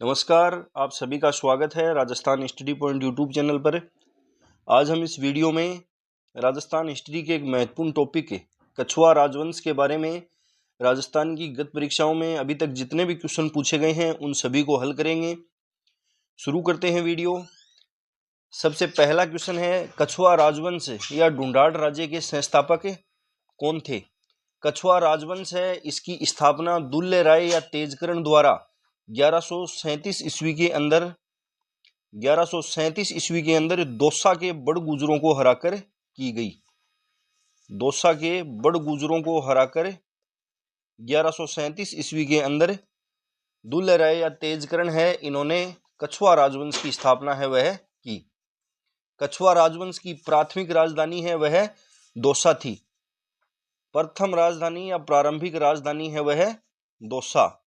नमस्कार, आप सभी का स्वागत है Rajasthan history point YouTube channel पर। आज हम इस वीडियो में राजस्थान हिस्ट्री के एक महत्वपूर्ण टॉपिक कछुआ राजवंश के बारे में राजस्थान की गत परीक्षाओं में अभी तक जितने भी क्वेश्चन पूछे गए हैं उन सभी को हल करेंगे। शुरू करते हैं वीडियो। सबसे पहला क्वेश्चन है, कछुआ राजवंश या ढूंढाड़ राज्य के संस्थापक कौन थे? कछुआ राजवंश है, इसकी स्थापना दुल्ले राय या तेजकरण द्वारा 1137 ईस्वी के अंदर दौसा के बड़ गुजरों को हराकर की गई। दौसा के बड़ गुजरों को हराकर 1137 ईस्वी के अंदर दुल्ले राय या तेजकरण है, इन्होंने कछुआ राजवंश की स्थापना है वह की। कछुआ राजवंश की प्राथमिक राजधानी है वह दौसा थी। प्रथम राजधानी या प्रारंभिक राजधानी है वह दौसा।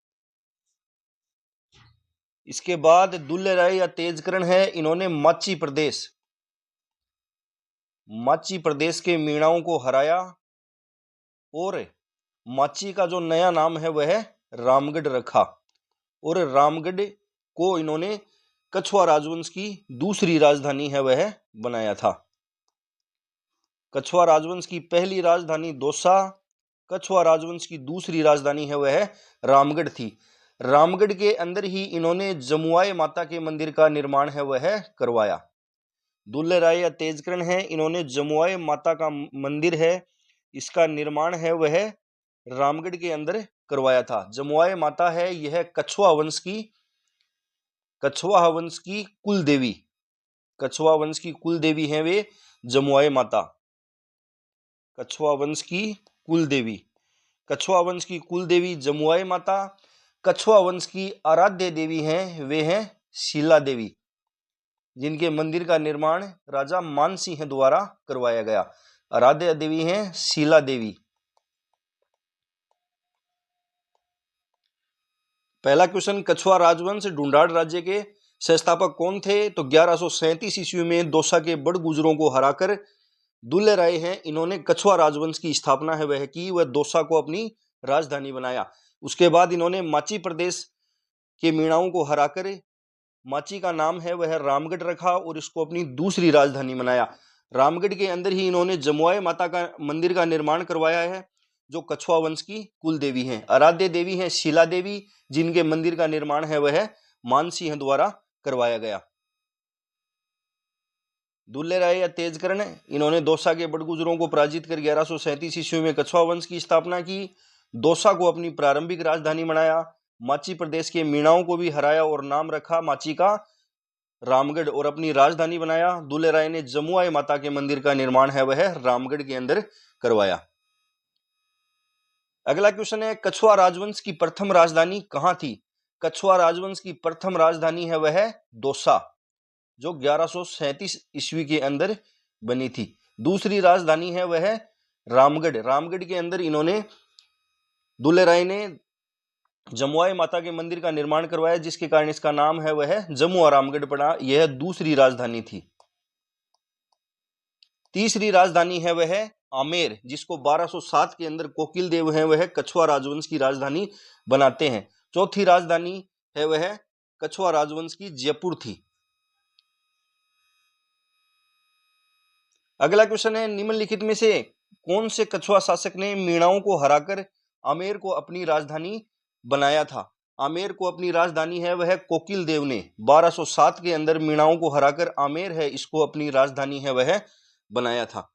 इसके बाद दुल्ले राय या तेजकरण है, इन्होंने माची प्रदेश के मीणाओं को हराया और माची का जो नया नाम है वह रामगढ़ रखा और रामगढ़ को इन्होंने कछुआ राजवंश की दूसरी राजधानी है वह बनाया था। कछुआ राजवंश की पहली राजधानी दौसा, कछुआ राजवंश की दूसरी राजधानी है वह रामगढ़ थी। रामगढ़ के अंदर ही इन्होंने जमुआई माता के मंदिर का निर्माण है वह करवाया। दुल्ले राय या तेजकरण है, इन्होंने जमुआई माता का मंदिर है, इसका निर्माण है वह रामगढ़ के अंदर करवाया था। जमुआई माता है, यह कछुआ वंश की कुल देवी, कछुआ वंश की कुल देवी है वे जमुआई माता। कछुआ वंश की कुल देवी जमुआई माता। कछुआ वंश की आराध्य देवी हैं वे हैं शीला देवी, जिनके मंदिर का निर्माण राजा मानसिंह द्वारा करवाया गया। आराध्य देवी हैं शीला देवी। पहला क्वेश्चन, कछुआ राजवंश ढूंढाड़ राज्य के संस्थापक कौन थे? तो 1137 ईस्वी में दौसा के बड़ गुजरों को हराकर दुल्ले राय हैं, इन्होंने कछुआ राजवंश की स्थापना है वह की, वह दौसा को अपनी राजधानी बनाया। उसके बाद इन्होंने माची प्रदेश के मीणाओं को हराकर माची का नाम है वह रामगढ़ रखा और इसको अपनी दूसरी राजधानी बनाया। रामगढ़ के अंदर ही इन्होंने जमुआई माता का मंदिर का निर्माण करवाया है, जो कछुआ वंश की कुल देवी हैं। आराध्य देवी हैं शीला देवी, जिनके मंदिर का निर्माण है वह मानसिंह द्वारा करवाया गया। दुल्ले राय या तेजकरण, इन्होंने दौसा के बड़गुजरों को पराजित कर 1137 ईस्वी में कछुआ वंश की स्थापना की। दौसा को अपनी प्रारंभिक राजधानी बनाया। माची प्रदेश के मीणाओं को भी हराया और नाम रखा माची का रामगढ़ और अपनी राजधानी बनाया। दुल्ले राय ने जमुआई माता के मंदिर का निर्माण है वह रामगढ़ के अंदर करवाया। अगला क्वेश्चन है, कछुआ राजवंश की प्रथम राजधानी कहां थी? कछुआ राजवंश की प्रथम राजधानी है वह दौसा, जो 1137 ईस्वी के अंदर बनी थी। दूसरी राजधानी है वह रामगढ़। रामगढ़ के अंदर इन्होंने दुल्ले राय ने जमुआई माता के मंदिर का निर्माण करवाया, जिसके कारण इसका नाम है वह जमुआ रामगढ़ पड़ा। यह दूसरी राजधानी थी। तीसरी राजधानी है वह आमेर, जिसको 1207 के अंदर कोकिल देव है वह कछुआ राजवंश की राजधानी बनाते हैं। चौथी राजधानी है वह कछुआ राजवंश की जयपुर थी। अगला क्वेश्चन है, निम्नलिखित में से कौन से कछुआ शासक ने मीणाओं को हराकर आमेर को अपनी राजधानी बनाया था? आमेर को अपनी राजधानी है वह कोकिल देव ने 1207 के अंदर मीणाओं को हराकर आमेर है इसको अपनी राजधानी है वह बनाया था।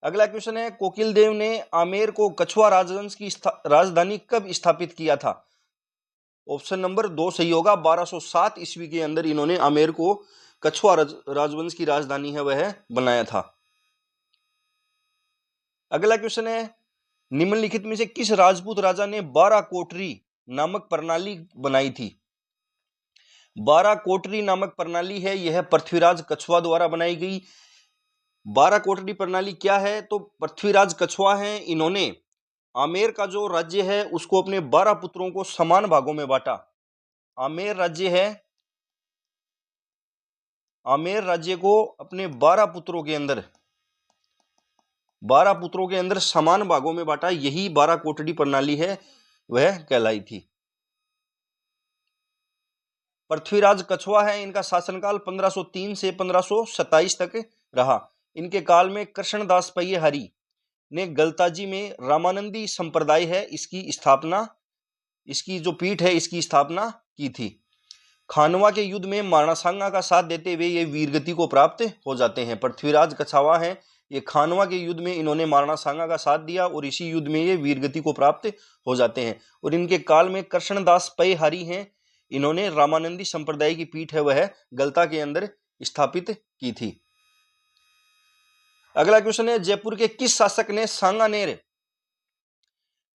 अगला क्वेश्चन है, कोकिल देव ने आमेर को कछुआ राजवंश की राजधानी कब स्थापित किया था? ऑप्शन नंबर 2 सही होगा। 1207 ईस्वी के अंदर इन्होंने आमेर को कछुआ राजवंश की राजधानी है वह बनाया था। अगला क्वेश्चन है, निम्नलिखित में से किस राजपूत राजा ने 12 कोटरी नामक प्रणाली बनाई थी? 12 कोटरी नामक प्रणाली है यह पृथ्वीराज कछुआ द्वारा बनाई गई। 12 कोटरी प्रणाली क्या है? तो पृथ्वीराज कछुआ है, इन्होंने आमेर का जो राज्य है उसको अपने 12 पुत्रों को समान भागों में बांटा। आमेर राज्य को अपने 12 पुत्रों के अंदर समान भागों में बांटा। यही 12 कोटरी प्रणाली है। वह कहलाई थी। पृथ्वीराज कछवा है, इनका शासनकाल 1503 से 1527 तक रहा। इनके काल में कृष्णदास पै हरि ने गलताजी में रामानंदी संप्रदाय है इसकी जो पीठ है इसकी स्थापना की थी। खानवा के युद्ध में महाराणा सांगा का साथ देते हुए ये वीरगति को प्राप्त हो जाते हैं। पृथ्वीराज कछवा है, ये खानवा के युद्ध में इन्होंने महाराणा सांगा का साथ दिया और इसी युद्ध में ये वीरगति को प्राप्त हो जाते हैं। और इनके काल में कृष्णदास पै हरि हैं, इन्होंने रामानंदी संप्रदाय की पीठ है वह गलता के अंदर स्थापित की थी। अगला क्वेश्चन है, जयपुर के किस शासक ने सांगानेर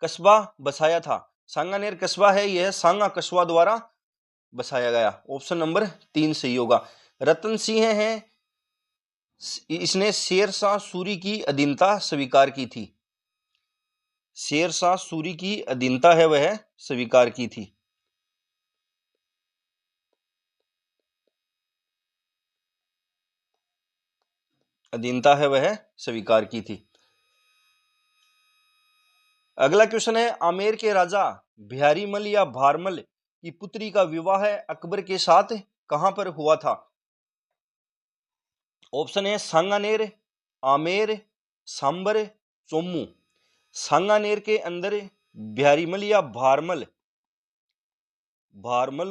कस्बा बसाया था? सांगानेर कस्बा है यह सांगा कस्बा द्वारा बसाया गया। ऑप्शन नंबर 3 सही होगा। रतन सिंह है, इसने शेरशाह सूरी की अधीनता स्वीकार की थी। शेरशाह सूरी की अधीनता है वह स्वीकार की थी। अधीनता है वह स्वीकार की थी। अगला क्वेश्चन है, आमेर के राजा बिहारीमल या भारमल की पुत्री का विवाह अकबर के साथ कहां पर हुआ था? ऑप्शन है सांगानेर, आमेर, सांबर, चोमू। सांगानेर के अंदर बिहारीमल या भारमल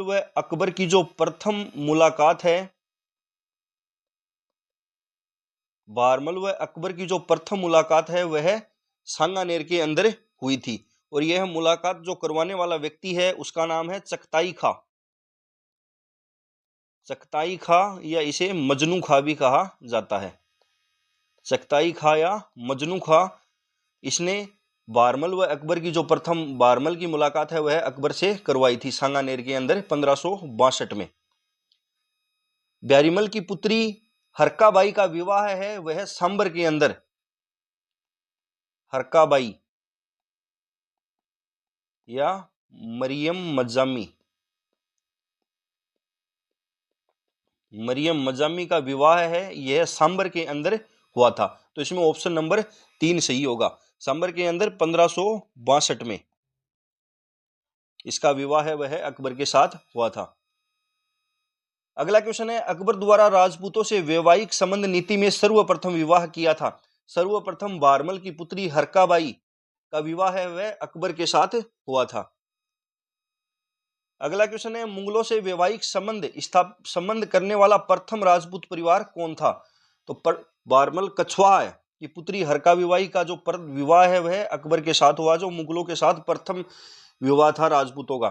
व अकबर की जो प्रथम मुलाकात है, भारमल व अकबर की जो प्रथम मुलाकात है वह सांगानेर के अंदर हुई थी। और यह मुलाकात जो करवाने वाला व्यक्ति है उसका नाम है चगताई खां। चगताई खां या इसे मजनू खां भी कहा जाता है। चगताई खां या मजनू खां, इसने भारमल व अकबर की जो प्रथम भारमल की मुलाकात है वह अकबर से करवाई थी सांगानेर के अंदर 1562 में। बिहारीमल की पुत्री हरकाबाई का विवाह है वह सांबर के अंदर हरकाबाई या मरियम मजामी का विवाह है यह सांबर के अंदर हुआ था। तो इसमें ऑप्शन नंबर 3 सही होगा। सांबर के अंदर 1562 में इसका विवाह है वह अकबर के साथ हुआ था। अगला क्वेश्चन है, अकबर द्वारा राजपूतों से वैवाहिक संबंध नीति में सर्वप्रथम विवाह किया था। सर्वप्रथम भारमल की पुत्री हरकाबाई का विवाह है वह अकबर के साथ हुआ था। अगला क्वेश्चन है, मुगलों से वैवाहिक संबंध करने वाला प्रथम राजपूत परिवार कौन था? तो भारमल कछवा की पुत्री हरकाबाई का जो विवाह है वह अकबर के साथ हुआ, जो मुगलों के साथ प्रथम विवाह था राजपूतों का।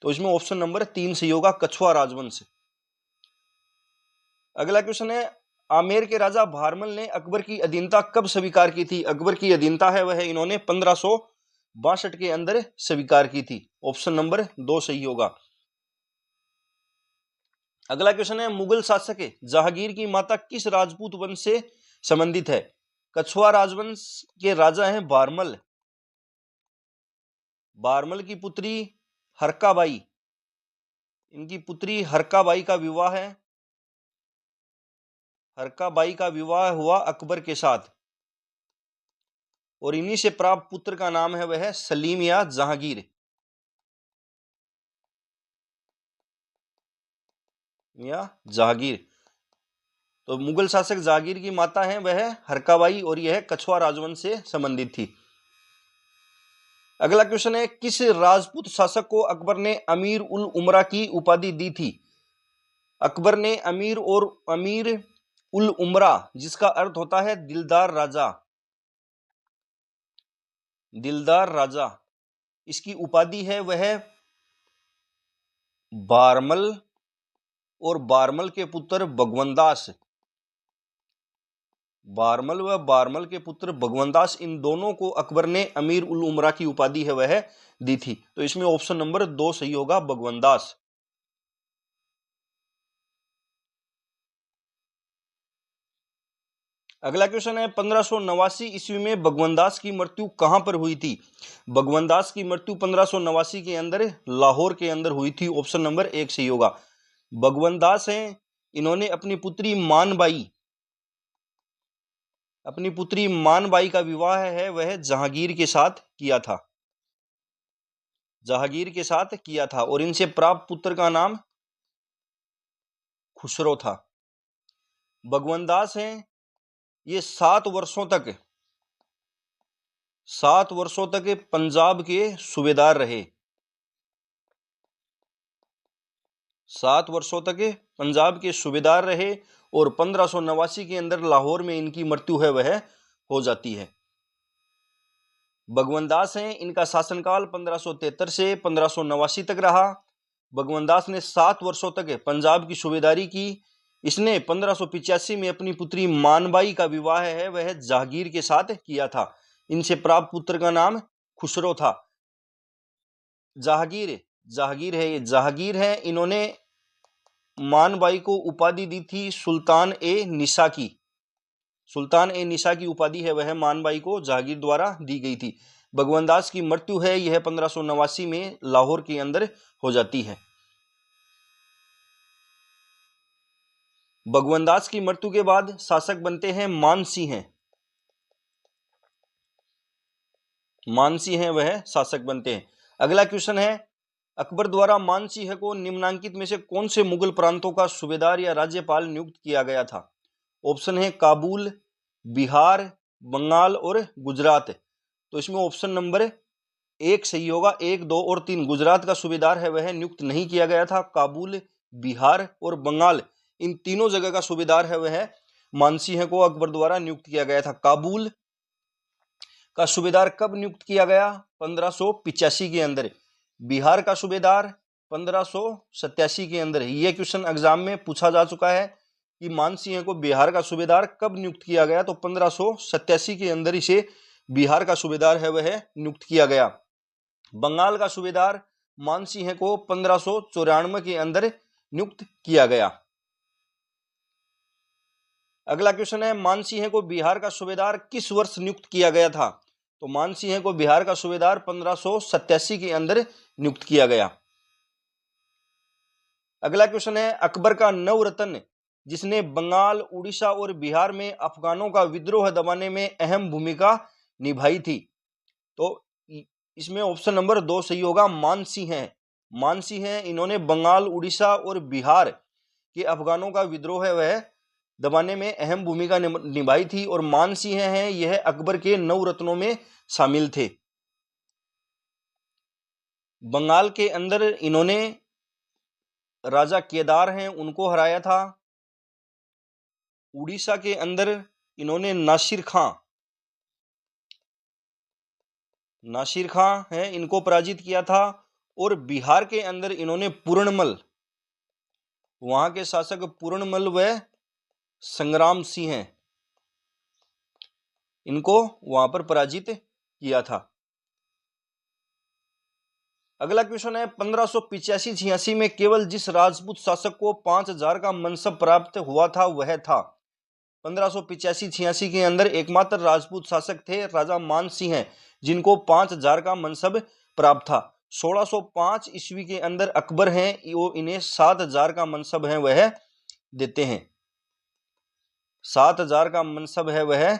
तो इसमें ऑप्शन नंबर 3 सही होगा, कछवा राजवंश। अगला क्वेश्चन है, आमेर के राजा भारमल ने अकबर की अधीनता कब स्वीकार की थी? अकबर की अधीनता है वह इन्होंने 1562 के अंदर स्वीकार की थी। ऑप्शन नंबर 2 सही होगा। अगला क्वेश्चन है, मुगल शासक जहांगीर की माता किस राजपूत वंश से संबंधित है? कछवा राजवंश के राजा हैं भारमल। भारमल की पुत्री हरकाबाई, इनकी पुत्री हरकाबाई का विवाह है, हरकाबाई का विवाह हुआ अकबर के साथ और इन्हीं से प्राप्त पुत्र का नाम है वह सलीम या जहांगीर या जहांगीर। तो मुगल शासक जहांगीर की माता है वह हरकाबाई और यह कछवा राजवंश से संबंधित थी। अगला क्वेश्चन है, किस राजपूत शासक को अकबर ने अमीर उल उमरा की उपाधि दी थी? अकबर ने अमीर उल उमरा, जिसका अर्थ होता है दिलदार राजा, इसकी उपाधि है वह बारमल और बारमल के पुत्र भगवनदास। बारमल व बारमल के पुत्र भगवनदास, इन दोनों को अकबर ने अमीर उल उमरा की उपाधि है वह दी थी। तो इसमें ऑप्शन नंबर 2 सही होगा, भगवनदास। अगला क्वेश्चन है, 1589 ईस्वी में भगवनदास की मृत्यु कहां पर हुई थी? भगवनदास की मृत्यु 1589 के अंदर लाहौर के अंदर हुई थी। ऑप्शन नंबर 1 सही होगा। भगवनदास हैं, इन्होंने अपनी पुत्री मानबाई का विवाह है वह जहांगीर के साथ किया था। जहांगीर के साथ किया था और इनसे प्राप्त पुत्र का नाम खुसरो था। भगवंत दास हैं, ये 7 वर्षों तक पंजाब के सूबेदार रहे। 7 वर्षों तक पंजाब के सूबेदार रहे और 1589 के अंदर लाहौर में इनकी मृत्यु है वह हो जाती है। भगवंत दास हैं, इनका शासनकाल 1573 से 1589 तक रहा। भगवंत दास ने 7 वर्षों तक पंजाब की सूबेदारी की। इसने 1585 में अपनी पुत्री मानबाई का विवाह है वह जहांगीर के साथ किया था। इनसे प्राप्त पुत्र का नाम खुसरो था। जहांगीर है, इन्होंने मानबाई को उपाधि दी थी सुल्तान ए निसा की उपाधि है वह मानबाई को जहांगीर द्वारा दी गई थी। भगवंत दास की मृत्यु है यह 1589 में लाहौर के अंदर हो जाती है। भगवंत दास की मृत्यु के बाद शासक बनते हैं मानसिंह वह शासक बनते हैं। अगला क्वेश्चन है, अकबर द्वारा मानसिंह को निम्नांकित में से कौन से मुगल प्रांतों का सूबेदार या राज्यपाल नियुक्त किया गया था? ऑप्शन है काबुल, बिहार, बंगाल और गुजरात। तो इसमें ऑप्शन नंबर 1 सही होगा। 1, 2 और 3 गुजरात का सूबेदार है वह नियुक्त नहीं किया गया था। काबुल, बिहार और बंगाल इन तीनों जगह का सूबेदार है वह मानसिंह को अकबर द्वारा नियुक्त किया गया था। काबुल का सूबेदार कब नियुक्त किया गया? 1585 के अंदर। बिहार का सूबेदार 1587 के अंदर। यह क्वेश्चन एग्जाम में पूछा जा चुका है कि मानसिंह को बिहार का सूबेदार कब नियुक्त किया गया, तो 1587 के अंदर इसे बिहार का सूबेदार है वह नियुक्त किया गया। बंगाल का सूबेदार मानसिंह को 1594 के अंदर नियुक्त किया गया। अगला क्वेश्चन है, मानसिंह को बिहार का सूबेदार किस वर्ष नियुक्त किया गया था? तो मानसिंह को बिहार का सूबेदार 1587 के अंदर नियुक्त किया गया। अगला क्वेश्चन है, अकबर का नवरत्न जिसने बंगाल, उड़ीसा और बिहार में अफगानों का विद्रोह दबाने में अहम भूमिका निभाई थी। तो इसमें ऑप्शन नंबर 2 सही होगा। मानसिंह इन्होंने बंगाल, उड़ीसा और बिहार के अफगानों का विद्रोह है वह दबाने में अहम भूमिका निभाई थी और मानसिंह हैं यह अकबर के नवरत्नों में शामिल थे। बंगाल के अंदर इन्होंने राजा केदार हैं उनको हराया था। उड़ीसा के अंदर इन्होंने नासिर खां हैं इनको पराजित किया था और बिहार के अंदर इन्होंने पूर्णमल, वहां के शासक पूर्णमल व संग्राम सिंह हैं इनको वहां पर पराजित किया था। अगला क्वेश्चन है, 1585-86 में केवल जिस राजपूत शासक को 5000 का मनसब प्राप्त हुआ था वह था। 1585-86 के अंदर एकमात्र राजपूत शासक थे राजा मानसिंह जिनको 5000 का मनसब प्राप्त था। 1605 ईस्वी के अंदर अकबर हैं वो इन्हें 7000 का मनसब है वह देते हैं। 7000 का मनसब है वह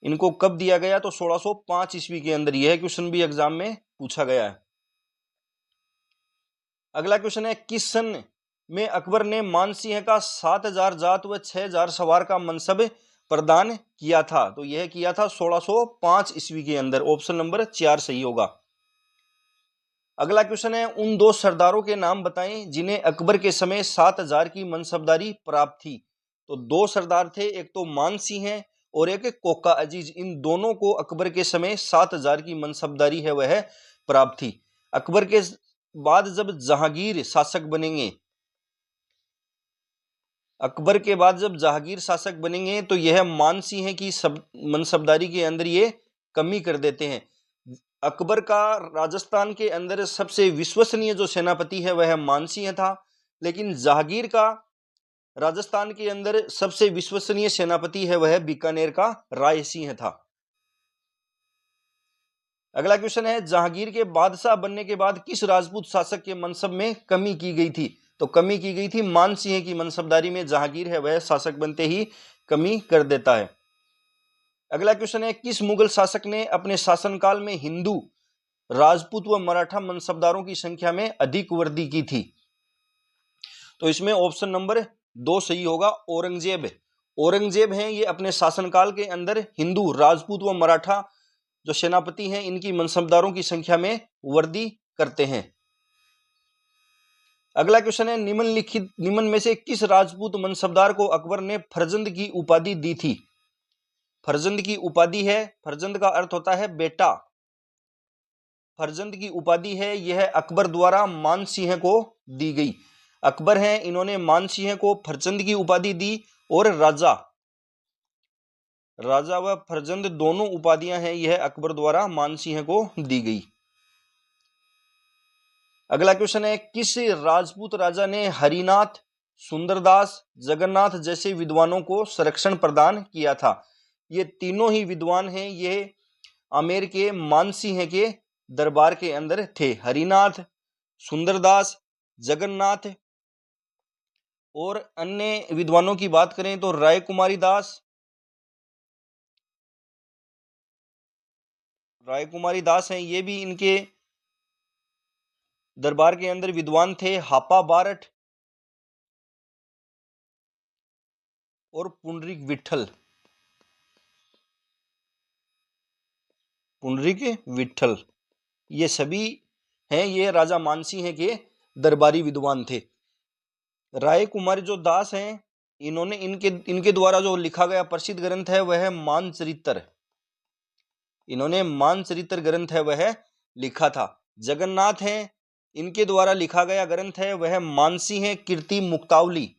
इनको कब दिया गया? तो 1605 ईस्वी के अंदर। यह क्वेश्चन भी एग्जाम में पूछा गया है। अगला क्वेश्चन है, किस सन में अकबर ने मानसिंह का 7000 जात व 6000 सवार का मनसब प्रदान किया था? तो यह किया था 1605 ईस्वी के अंदर। ऑप्शन नंबर 4 सही होगा। अगला क्वेश्चन है, उन 2 सरदारों के नाम बताएं जिन्हें अकबर के समय 7000 की मनसबदारी प्राप्त थी। तो 2 सरदार थे, एक तो मानसिंह और एक कोका अजीज। इन दोनों को अकबर के समय 7000 की मनसबदारी है वह प्राप्त थी। अकबर के बाद जब जहांगीर शासक बनेंगे तो यह मानसिंह की मनसबदारी के अंदर ये कमी कर देते हैं। अकबर का राजस्थान के अंदर सबसे विश्वसनीय जो सेनापति है वह मानसिंह था, लेकिन जहांगीर का राजस्थान के अंदर सबसे विश्वसनीय सेनापति है वह बीकानेर का राय सिंह था। अगला क्वेश्चन है, जहांगीर के बादशाह बनने के बाद किस राजपूत शासक के मनसब में कमी की गई थी? तो कमी की गई थी मानसिंह की मनसबदारी में। जहांगीर है वह शासक बनते ही कमी कर देता है। अगला क्वेश्चन है, किस मुगल शासक ने अपने शासनकाल में हिंदू राजपूत व मराठा मनसबदारों की संख्या में अधिक वृद्धि की थी? तो इसमें ऑप्शन नंबर 2 सही होगा, औरंगजेब। औरंगजेब हैं ये अपने शासनकाल के अंदर हिंदू, राजपूत व मराठा जो सेनापति हैं इनकी मनसबदारों की संख्या में वृद्धि करते हैं। अगला क्वेश्चन है, निम्न में से किस राजपूत मनसबदार को अकबर ने फरजंद की उपाधि दी थी? फरजंद की उपाधि है, फरजंद का अर्थ होता है बेटा। फरजंद की उपाधि है यह अकबर द्वारा मानसिंह को दी गई। अकबर हैं इन्होंने मानसिंह को फरजंद की उपाधि दी और राजा व फरजंद दोनों उपाधियां हैं यह अकबर द्वारा मानसिंह को दी गई। अगला क्वेश्चन है, किस राजपूत राजा ने हरिनाथ, सुंदरदास, जगन्नाथ जैसे विद्वानों को संरक्षण प्रदान किया था? ये तीनों ही विद्वान हैं ये आमेर के मानसिंह के दरबार के अंदर थे। हरिनाथ, सुंदरदास, जगन्नाथ और अन्य विद्वानों की बात करें तो रायकुमारी दास हैं ये भी इनके दरबार के अंदर विद्वान थे। हापा बारठ और पुंडरीक विठल ये सभी हैं ये राजा मानसिंह के दरबारी विद्वान थे। राय कुमारी जो दास हैं इन्होंने इनके द्वारा जो लिखा गया प्रसिद्ध ग्रंथ है वह मानचरित्र। इन्होंने मानचरित्र ग्रंथ है वह लिखा था। जगन्नाथ हैं इनके द्वारा लिखा गया ग्रंथ है वह मानसिंह कीर्ति मुक्तावली।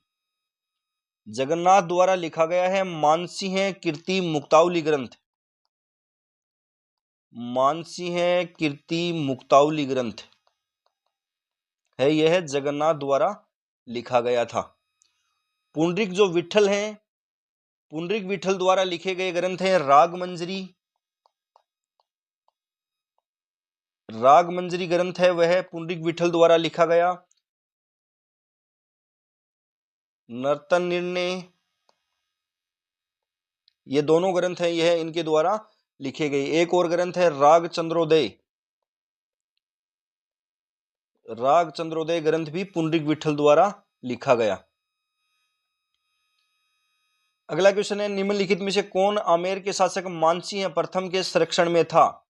जगन्नाथ द्वारा लिखा गया है मानसिंह कीर्ति मुक्तावली ग्रंथ। मानसिंह कीर्ति मुक्तावली ग्रंथ है यह जगन्नाथ द्वारा लिखा गया था। पुंडरीक जो विठल हैं, पुंडरीक विठल द्वारा लिखे गए ग्रंथ हैं रागमंजरी ग्रंथ है वह पुंडरीक विठल द्वारा लिखा गया। नर्तन निर्णय ये दोनों ग्रंथ हैं यह इनके द्वारा लिखे गए। एक और ग्रंथ है राग चंद्रोदय ग्रंथ भी पुंडरीक विठल द्वारा लिखा गया। अगला क्वेश्चन है, निम्नलिखित में से कौन आमेर के शासक मानसिंह प्रथम के संरक्षण में था?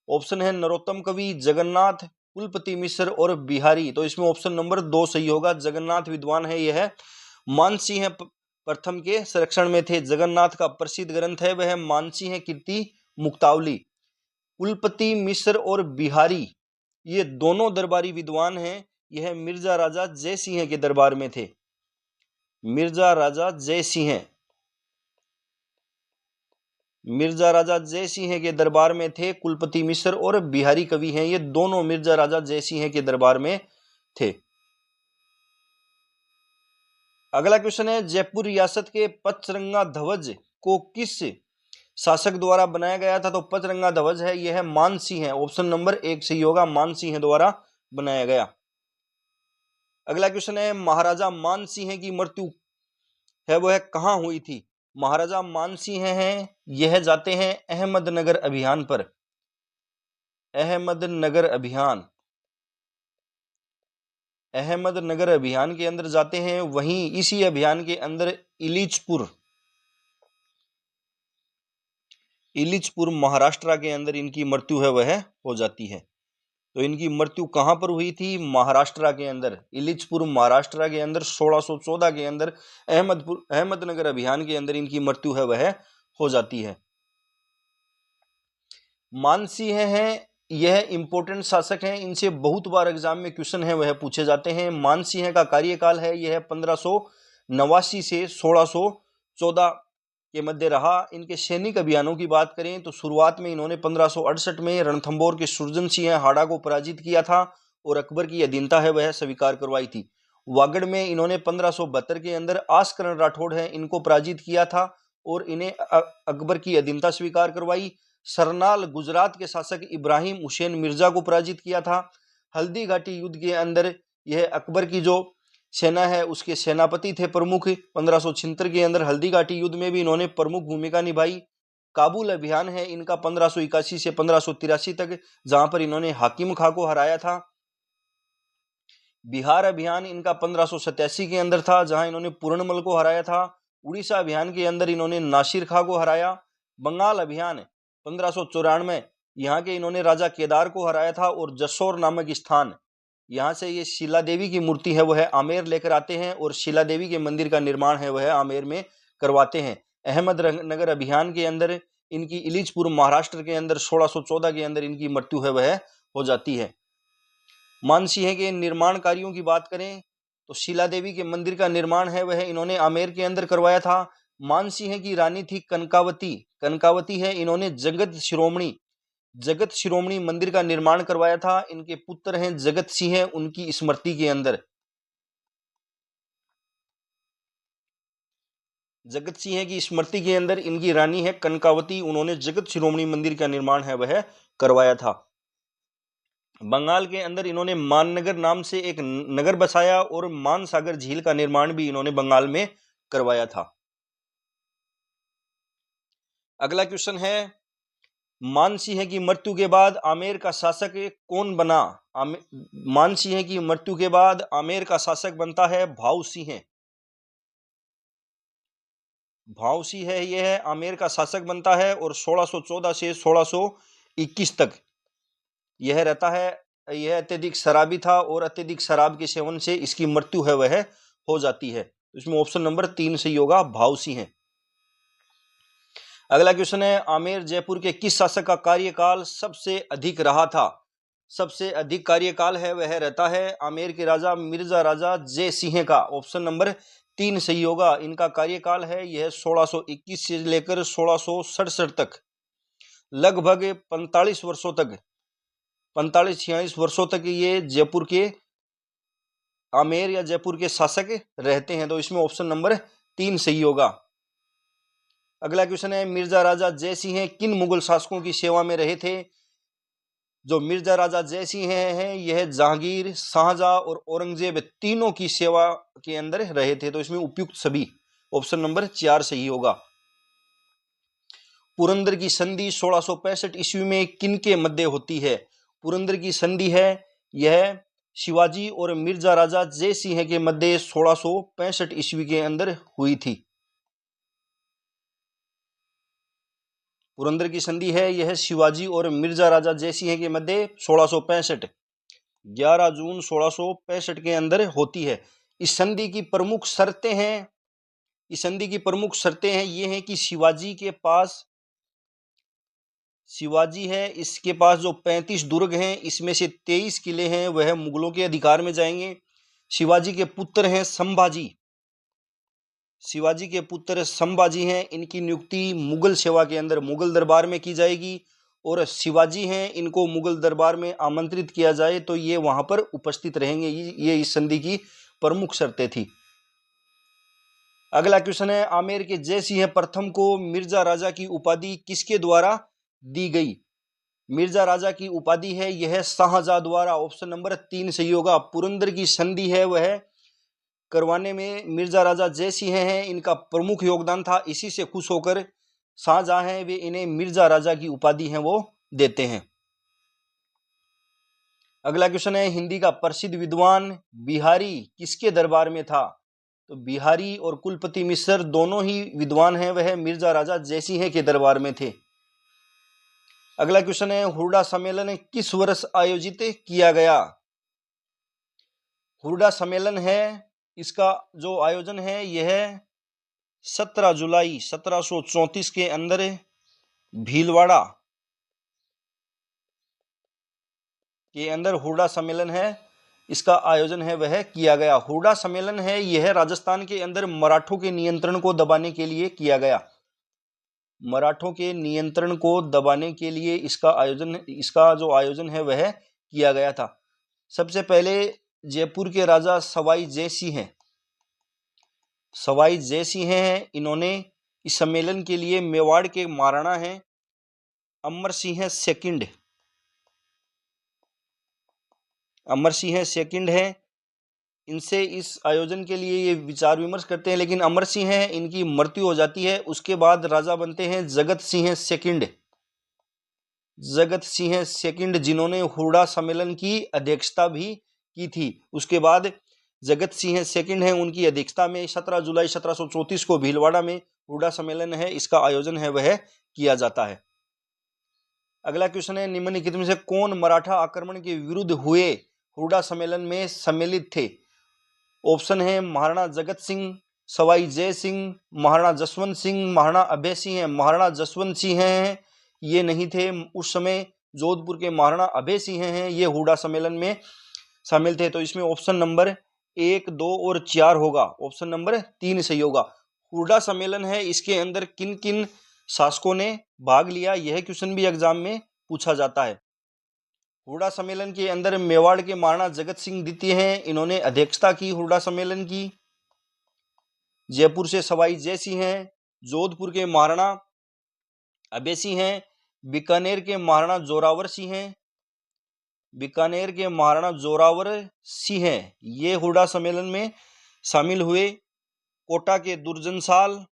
ऑप्शन है नरोत्तम कवि, जगन्नाथ, कुलपति मिश्र और बिहारी। तो इसमें ऑप्शन नंबर 2 सही होगा। जगन्नाथ विद्वान है यह मानसिंह प्रथम के संरक्षण में थे। जगन्नाथ का प्रसिद्ध ग्रंथ है वह मानसिंह कीर्ति मुक्तावली। कुलपति मिश्र और बिहारी ये दोनों दरबारी विद्वान हैं यह मिर्जा राजा जयसिंह के दरबार में थे। मिर्जा राजा जयसिंह के दरबार में थे। कुलपति मिश्र और बिहारी कवि हैं ये दोनों मिर्जा राजा जयसिंह के दरबार में थे। अगला क्वेश्चन है, जयपुर रियासत के पचरंगा ध्वज को किस शासक द्वारा बनाया गया था? तो पचरंगा ध्वज है यह मानसिंह है। ऑप्शन नंबर 1 सही होगा, मानसिंह द्वारा बनाया गया। अगला क्वेश्चन है, महाराजा मानसिंह की मृत्यु है वह कहां हुई थी? महाराजा मानसिंह हैं यह जाते हैं अहमदनगर अभियान पर। अहमदनगर अभियान के अंदर जाते हैं। वहीं इसी अभियान के अंदर इलिचपुर महाराष्ट्र के अंदर इनकी मृत्यु है वह हो जाती है। तो इनकी मृत्यु कहां पर हुई थी? महाराष्ट्र के अंदर, इलिचपुर महाराष्ट्र के अंदर 1614 के अंदर अहमदनगर अभियान के अंदर इनकी मृत्यु है वह हो जाती है। मानसिंह हैं यह इंपॉर्टेंट शासक हैं, इनसे बहुत बार एग्जाम में क्वेश्चन है वह पूछे जाते हैं। मानसिंह का कार्यकाल है यह 1589 से 1614 के मध्य रहा। इनके सैनिक अभियानों की बात करें तो शुरुआत में इन्होंने 1568 में रणथंभौर के सुरजन सिंह हाड़ा को पराजित किया था और अकबर की अधीनता है वह स्वीकार करवाई थी। वागड़ में इन्होंने 1572 के अंदर आस्करण राठौड़ है इनको पराजित किया था और इन्हें अकबर की अधीनता स्वीकार करवाई। सरनाल गुजरात के शासक इब्राहिम हुसैन मिर्जा को पराजित किया था। हल्दी घाटी युद्ध के अंदर यह अकबर की जो सेना है उसके सेनापति थे प्रमुख। 1576 के अंदर हल्दी घाटी युद्ध में भी इन्होंने प्रमुख भूमिका निभाई। काबुल अभियान है इनका 1581 से 1583 तक, जहां पर इन्होंने हाकिम खां को हराया था। बिहार अभियान इनका 1587 के अंदर था, जहां इन्होंने पूर्णमल को हराया था। उड़ीसा अभियान के अंदर इन्होंने नासिर खां को हराया। बंगाल अभियान 1594, यहाँ के इन्होंने राजा केदार को हराया था। और जसोर नामक स्थान, यहाँ से ये शिला देवी की मूर्ति है वह आमेर लेकर आते हैं और शिला देवी के मंदिर का निर्माण है वह आमेर में करवाते हैं। अहमदनगर अभियान के अंदर इनकी इलीचपुर महाराष्ट्र के अंदर 1614 के अंदर इनकी मृत्यु है वह हो जाती है। मानसिंह के निर्माण कार्यों की बात करें तो शिला देवी के मंदिर का निर्माण है वह इन्होंने आमेर के अंदर करवाया था। मानसिंह की रानी थी कनकावती, कनकावती है इन्होंने जगत शिरोमणि मंदिर का निर्माण करवाया था। इनके पुत्र हैं जगत सिंह, उनकी स्मृति के अंदर जगत सिंह की स्मृति के अंदर इनकी रानी है कनकावती, उन्होंने जगत शिरोमणि मंदिर का निर्माण है वह करवाया था। बंगाल के अंदर इन्होंने माननगर नाम से एक नगर बसाया और मानसागर झील का निर्माण भी इन्होंने बंगाल में करवाया था। अगला क्वेश्चन है, मानसिंह की मृत्यु के बाद आमेर का शासक कौन बना? मानसिंह की मृत्यु के बाद आमेर का शासक बनता है भाऊ सिंह। भाऊ सिंह है यह आमेर का शासक बनता है और 1614 से 1621 तक यह रहता है। यह अत्यधिक शराबी था और अत्यधिक शराब के सेवन से इसकी मृत्यु है वह हो जाती है। इसमें ऑप्शन नंबर 3 सही होगा, भाऊ सिंह। अगला क्वेश्चन है, आमेर जयपुर के किस शासक का कार्यकाल सबसे अधिक रहा था? सबसे अधिक कार्यकाल है वह रहता है आमेर के राजा मिर्जा राजा जय सिंह का। ऑप्शन नंबर 3 सही होगा। इनका कार्यकाल है यह 1621 से लेकर 1667 तक, लगभग 45 वर्षों तक, 45-46 वर्षों तक ये जयपुर के आमेर या जयपुर के शासक रहते हैं। तो इसमें ऑप्शन नंबर 3 सही होगा। अगला क्वेश्चन है, मिर्जा राजा जय सिंह किन मुगल शासकों की सेवा में रहे थे? जो मिर्जा राजा जय सिंह हैं यह जहांगीर, शाहजहां और औरंगजेब तीनों की सेवा के अंदर रहे थे। तो इसमें उपयुक्त सभी, ऑप्शन नंबर 4 सही होगा। पुरंदर की संधि 1665 ईस्वी में किनके मध्य होती है? पुरंदर की संधि है यह शिवाजी और मिर्जा राजा जय सिंह के मध्य 1665 ईस्वी के अंदर हुई थी। पुरंदर की संधि है यह शिवाजी और मिर्जा राजा जय सिंह के मध्य 1665, 11 जून 1665 के अंदर होती है। इस संधि की प्रमुख शर्तें हैं, ये हैं कि शिवाजी है, इसके पास जो 35 दुर्ग हैं इसमें से 23 किले हैं वह मुगलों के अधिकार में जाएंगे। शिवाजी के पुत्र हैं संभाजी हैं, इनकी नियुक्ति मुगल सेवा के अंदर मुगल दरबार में की जाएगी। और शिवाजी हैं, इनको मुगल दरबार में आमंत्रित किया जाए तो ये वहां पर उपस्थित रहेंगे। ये इस संधि की प्रमुख शर्तें थी। अगला क्वेश्चन है, आमेर के जय सिंह प्रथम को मिर्जा राजा की उपाधि किसके द्वारा दी गई? मिर्जा राजा की उपाधि है यह शाहजहां द्वारा। ऑप्शन नंबर 3 सही होगा। पुरंदर की संधि है वह करवाने में मिर्जा राजा जय सिंह हैं, इनका प्रमुख योगदान था। इसी से खुश होकर शाहजहां हैं वे इन्हें मिर्जा राजा की उपाधि है वो देते हैं। अगला क्वेश्चन है, हिंदी का प्रसिद्ध विद्वान बिहारी किसके दरबार में था? तो बिहारी और कुलपति मिश्र दोनों ही विद्वान हैं वह मिर्जा राजा जय सिंह के दरबार में थे। अगला क्वेश्चन है, हुरडा सम्मेलन किस वर्ष आयोजित किया गया? हुरडा सम्मेलन है इसका जो आयोजन है यह 17 जुलाई 1734 के अंदर भीलवाड़ा के अंदर हुरडा सम्मेलन है, इसका आयोजन है वह किया गया। हुरडा सम्मेलन है यह राजस्थान के अंदर मराठों के नियंत्रण को दबाने के लिए किया गया। मराठों के नियंत्रण को दबाने के लिए इसका जो आयोजन है वह किया गया था। सबसे पहले जयपुर के राजा सवाई जय सिंह हैं, इन्होंने इस सम्मेलन के लिए मेवाड़ के महाराणा हैं अमर सिंह सेकंड है, इनसे इस आयोजन के लिए ये विचार विमर्श करते हैं, लेकिन अमर सिंह हैं, इनकी मृत्यु हो जाती है। उसके बाद राजा बनते हैं जगत सिंह सेकंड। जगत सिंह सेकंड, जिन्होंने हुडा सम्मेलन की अध्यक्षता भी की थी। उसके बाद जगत सिंह सेकंड है, उनकी अध्यक्षता में 17 जुलाई 1734 को भीलवाड़ा में हुडा सम्मेलन है, इसका आयोजन है वह किया जाता है। अगला क्वेश्चन है, निम्नलिखित में से कौन मराठा आक्रमण के विरुद्ध हुए हुडा सम्मेलन में सम्मिलित थे? ऑप्शन है महाराणा जगत सिंह, सवाई जय सिंह, महाराणा जसवंत सिंह, महाराणा अभय सिंह है। महाराणा जसवंत सिंह हैं, ये नहीं थे उस समय। जोधपुर के महाराणा अभय सिंह हैं, ये हुडा सम्मेलन में शामिल थे। तो इसमें ऑप्शन नंबर 1, 2 और 4 होगा। ऑप्शन नंबर 3 सही होगा। हुडा सम्मेलन है, इसके अंदर किन किन शासकों ने भाग लिया, यह क्वेश्चन भी एग्जाम में पूछा जाता है। हुडा सम्मेलन के अंदर मेवाड़ के महाराणा जगत सिंह द्वितीय हैं, इन्होंने अध्यक्षता की हुडा सम्मेलन की। जयपुर से सवाई जय सिंह हैं, जोधपुर के महाराणा अभय सिंह हैं, बीकानेर के महाराणा जोरावर सिंह हैं, बीकानेर के महाराणा जोरावर सिंह हैं, ये हुडा सम्मेलन में शामिल हुए। कोटा के दुर्जनसाल,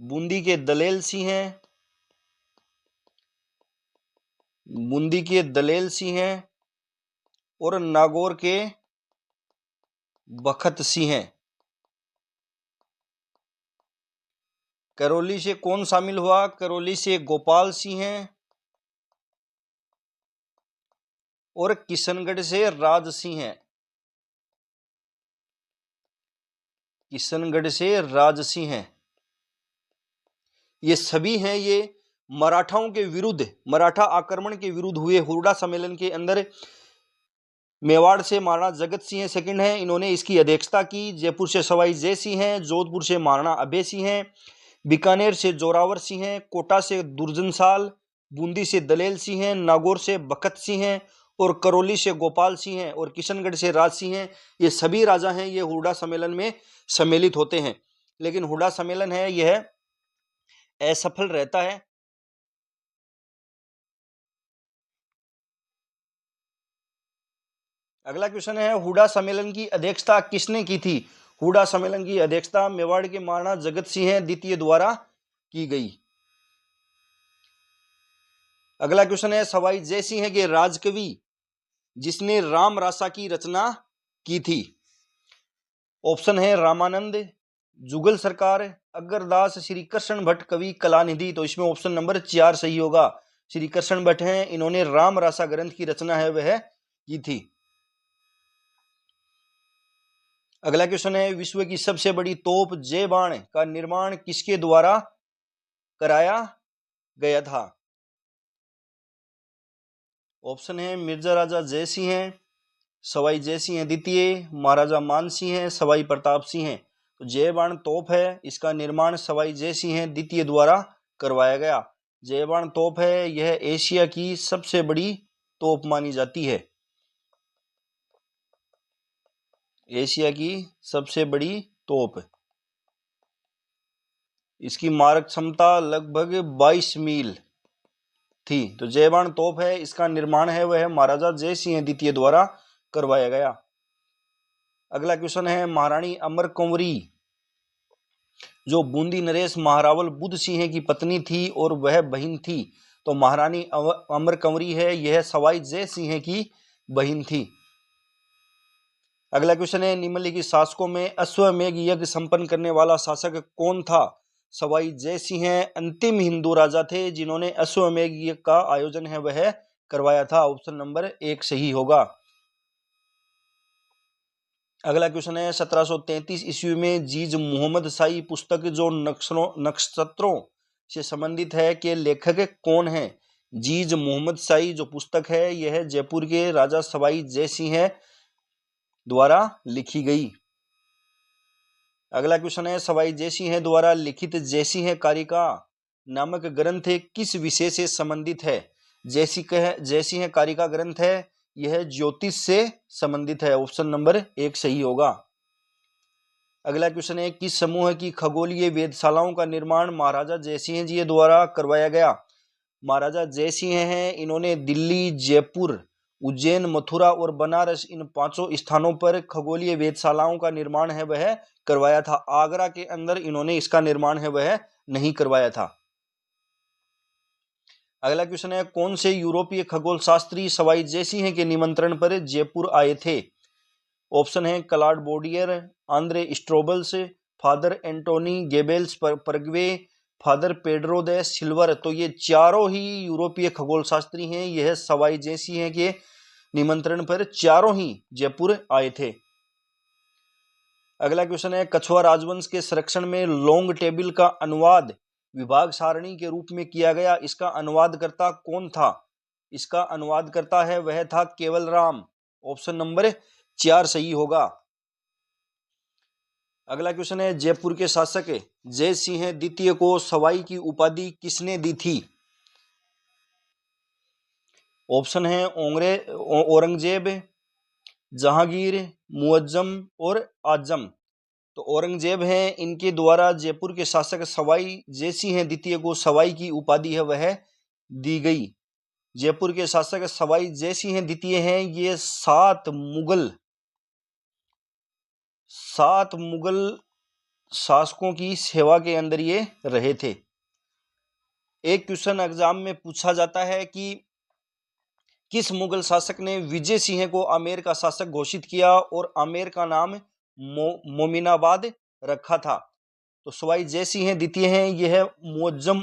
बूंदी के दलेल सिंह हैं, और नागौर के बखत सिंह हैं। करौली से कौन शामिल हुआ? करौली से गोपाल सिंह हैं, और किशनगढ़ से राज सिंह हैं। किशनगढ़ से राज सिंह हैं, ये सभी हैं, ये मराठाओं के विरुद्ध, मराठा आक्रमण के विरुद्ध हुए हुडा सम्मेलन के अंदर। मेवाड़ से महाराणा जगत सिंह सेकंड हैं, इन्होंने इसकी अध्यक्षता की। जयपुर से सवाई जय सिंह हैं, जोधपुर से महाराणा अभय सिंह हैं, बीकानेर से जोरावर सिंह हैं, कोटा से दुर्जनसाल, बूंदी से दलेल सिंह हैं, नागौर से बखत सिंह हैं, और करौली से गोपाल सिंह हैं, और किशनगढ़ से राज सिंह हैं। ये सभी राजा हैं, ये हुडा सम्मेलन में सम्मिलित होते हैं। लेकिन हुडा सम्मेलन है यह असफल रहता है। अगला क्वेश्चन है, हुडा सम्मेलन की अध्यक्षता किसने की थी? हुडा सम्मेलन की अध्यक्षता मेवाड़ के महाराणा जगत सिंह द्वितीय द्वारा की गई। अगला क्वेश्चन है, सवाई जय सिंह के राजकवि जिसने राम रासा की रचना की थी। ऑप्शन है रामानंद, जुगल सरकार, अग्रदास, श्री कृष्ण भट्ट, कवि कलानिधि। तो इसमें ऑप्शन नंबर 4 सही होगा। श्री कृष्ण भट्ट हैं, इन्होंने राम रासा ग्रंथ की रचना है वह की थी। अगला क्वेश्चन है, विश्व की सबसे बड़ी तोप जय बाण का निर्माण किसके द्वारा कराया गया था? ऑप्शन है मिर्जा राजा जय सिंह है, सवाई जय सिंह द्वितीय, महाराजा मान सिंह है, सवाई प्रताप सिंह है। तो जय बाण तोप है, इसका निर्माण सवाई जय सिंह द्वितीय द्वारा करवाया गया। जय बाण तोप है, यह एशिया की सबसे बड़ी तोप मानी जाती है। एशिया की सबसे बड़ी तोप, इसकी मारक क्षमता लगभग 22 मील थी। तो जय बाण तोप है, इसका निर्माण है वह महाराजा जय सिंह द्वितीय द्वारा करवाया गया। अगला क्वेश्चन है, महारानी अमर कंवरी जो बूंदी नरेश महारावल बुद्ध सिंह की पत्नी थी और वह बहन थी, तो महारानी अमर कंवरी है, यह सवाई जय सिंह की बहन थी। अगला क्वेश्चन है, निम्नलिखित शासकों में अश्वमेध यज्ञ संपन्न करने वाला शासक कौन था? सवाई जय सिंह अंतिम हिंदू राजा थे जिन्होंने अश्वमेध यज्ञ का आयोजन है वह करवाया था। ऑप्शन नंबर 1 सही होगा। अगला क्वेश्चन है, 1733 ईस्वी में जीज मोहम्मद शाही पुस्तक जो नक्षत्रों से संबंधित है के लेखक कौन है? जीज मोहम्मद शाही जो पुस्तक है यह जयपुर के राजा सवाई जय सिंह द्वारा लिखी गई। अगला क्वेश्चन है, सवाई जय सिंह द्वारा लिखित जय सिंह कारिका नामक ग्रंथ किस विषय से संबंधित है? जय सिंह कारिका ग्रंथ है, यह ज्योतिष से संबंधित है। ऑप्शन नंबर 1 सही होगा। अगला क्वेश्चन है, किस समूह की खगोलीय वेधशालाओं का निर्माण महाराजा जय सिंह जी द्वारा करवाया गया? महाराजा जयसिंह हैं, इन्होंने दिल्ली, जयपुर, उज्जैन, मथुरा और बनारस इन 5 स्थानों पर खगोलीय वेधशालाओं का निर्माण है वह करवाया था। आगरा के अंदर इन्होंने इसका निर्माण है वह नहीं करवाया था। अगला क्वेश्चन है, कौन से यूरोपीय खगोल शास्त्री सवाई जयसिंह के निमंत्रण पर जयपुर आए थे? ऑप्शन है Claude Bodier, Andre Strobels, Father Antoine Gabels Paraguay, Father Pedro de Silva. तो ये चारों ही यूरोपीय खगोल शास्त्री हैं, यह सवाई जयसिंह के निमंत्रण पर चारों ही जयपुर आए थे। अगला क्वेश्चन है, कछुआ राजवंश के संरक्षण में लॉन्ग टेबल का अनुवाद विभाग सारणी के रूप में किया गया, इसका अनुवादकर्ता कौन था? इसका अनुवादकर्ता है वह था केवल राम। ऑप्शन नंबर 4 सही होगा। अगला क्वेश्चन है, जयपुर के शासक जय सिंह द्वितीय को सवाई की उपाधि किसने दी थी? ऑप्शन है औरंगजेब, जहांगीर, मुअज्जम और आजम। तो औरंगजेब हैं, इनके द्वारा जयपुर के शासक सवाई जयसिंह द्वितीय को सवाई की उपाधि है वह दी गई। जयपुर के शासक सवाई जयसिंह द्वितीय हैं, ये 7 मुगल शासकों की सेवा के अंदर ये रहे थे। एक क्वेश्चन एग्जाम में पूछा जाता है कि किस मुगल शासक ने विजय सिंह को आमेर का शासक घोषित किया और आमेर का नाम मोमिनाबाद रखा था? तो सवाई जयसिंह द्वितीय हैं, यह मुअज्जम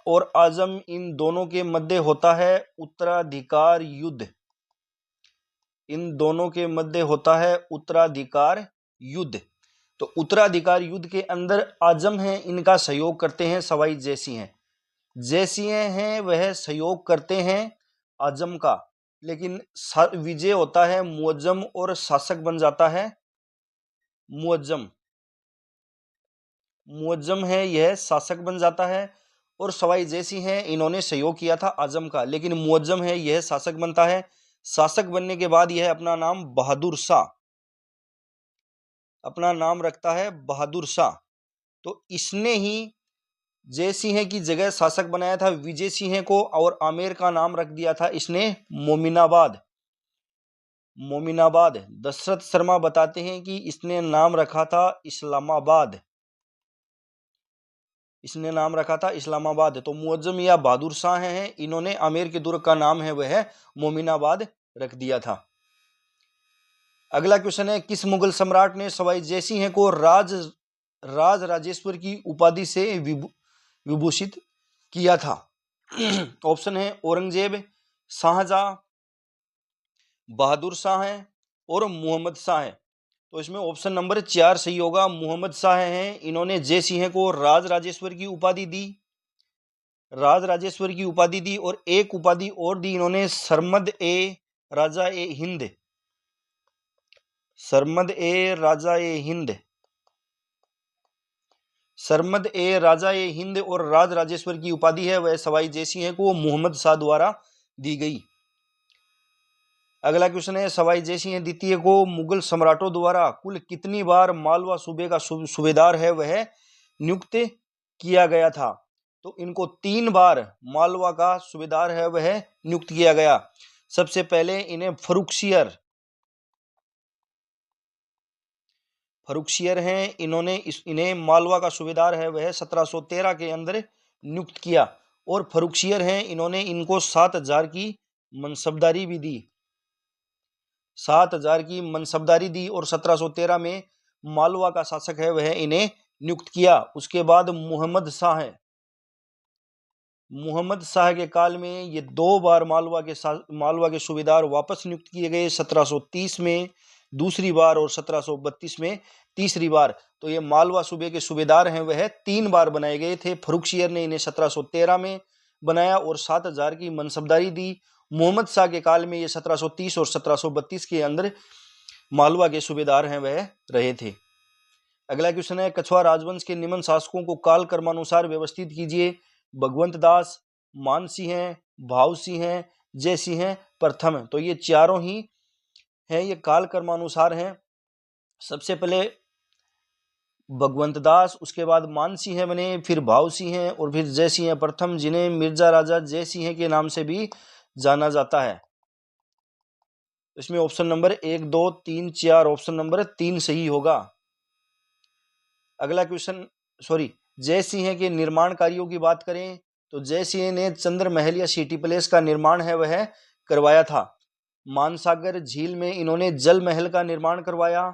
और आजम इन दोनों के मध्य होता है उत्तराधिकार युद्ध। इन दोनों के मध्य होता है उत्तराधिकार युद्ध। तो उत्तराधिकार युद्ध के अंदर आजम हैं, इनका सहयोग करते हैं सवाई जयसिंह। जयसिंह हैं वह सहयोग करते हैं आजम का, लेकिन विजय होता है मुअज्जम और शासक बन जाता है मुअज्जम है, यह शासक बन जाता है। और सवाई जयसिंह हैं, इन्होंने सहयोग किया था आजम का, लेकिन मुअज्जम है यह शासक बनता है। शासक बनने के बाद यह अपना नाम रखता है बहादुर शाह। तो इसने ही जयसिंह की जगह शासक बनाया था विजय सिंह को, और आमेर का नाम रख दिया था इसने मोमिनाबाद। दशरथ शर्मा बताते हैं कि इसने नाम रखा था इस्लामाबाद। तो मुअज्जम या बहादुर शाह हैं, इन्होंने आमेर के दुर्ग का नाम है वह मोमिनाबाद रख दिया था। अगला क्वेश्चन है, किस मुगल सम्राट ने सवाई जयसिंह को राजराजेश्वर की उपाधि से विभूषित किया था? ऑप्शन है औरंगजेब, शाहजहां, बहादुर शाह है और मोहम्मद शाह है। तो इसमें ऑप्शन नंबर 4 सही होगा। मोहम्मद शाह हैं, इन्होंने जयसिंह को राजराजेश्वर की उपाधि दी और एक उपाधि और दी इन्होंने सरमद ए राजा ए हिंद और राजराजेश्वर की उपाधि है वह सवाई जयसिंह को मोहम्मद शाह द्वारा दी गई। अगला क्वेश्चन है, सवाई जयसिंह द्वितीय को मुगल सम्राटों द्वारा कुल कितनी बार मालवा सूबे का सूबेदार है वह नियुक्त किया गया था? तो इनको 3 बार मालवा का सूबेदार है वह नियुक्त किया गया। सबसे पहले इन्हें फरुखसियर हैं, इन्हें मालवा का सूबेदार है वह 1713 के अंदर नियुक्त किया। और फरुखसियर हैं, इन्होंने इनको 7,000 की मनसबदारी भी दी। 7,000 की मनसबदारी दी और 1713 में मालवा का शासक है वह इन्हें नियुक्त किया। उसके बाद मोहम्मद शाह के काल में ये 2 बार मालवा के सूबेदार वापस नियुक्त किए गए, 1730 में दूसरी बार और 1732 में तीसरी बार। तो ये मालवा सूबे के सूबेदार हैं वह 3 बार बनाए गए थे। फरुखसियर ने इन्हें 1713 में बनाया और 7,000 की मनसबदारी दी। मोहम्मद शाह के काल में ये 1730 और 1732 के अंदर मालवा के सूबेदार हैं वह रहे थे। अगला क्वेश्चन है, कछुआ राजवंश के निम्न शासकों को काल क्रमानुसार व्यवस्थित कीजिए। भगवंत दास, मानसिंह, भावसिंह, जयसिंह प्रथम। तो ये चारों ही हैं, ये काल क्रमानुसार हैं। सबसे पहले भगवंत दास, उसके बाद मान सिंह बने, फिर भाव सिंह और फिर जय सिंह प्रथम, जिन्हें मिर्जा राजा जय सिंह के नाम से भी जाना जाता है। इसमें ऑप्शन नंबर 1, 2, 3, 4, ऑप्शन नंबर 3 सही होगा। अगला क्वेश्चन, सॉरी, जय सिंह के निर्माण कार्यों की बात करें तो जय सिंह ने चंद्र महल या सिटी पैलेस का निर्माण है वह करवाया था। मानसागर झील में इन्होंने जल महल का निर्माण करवाया।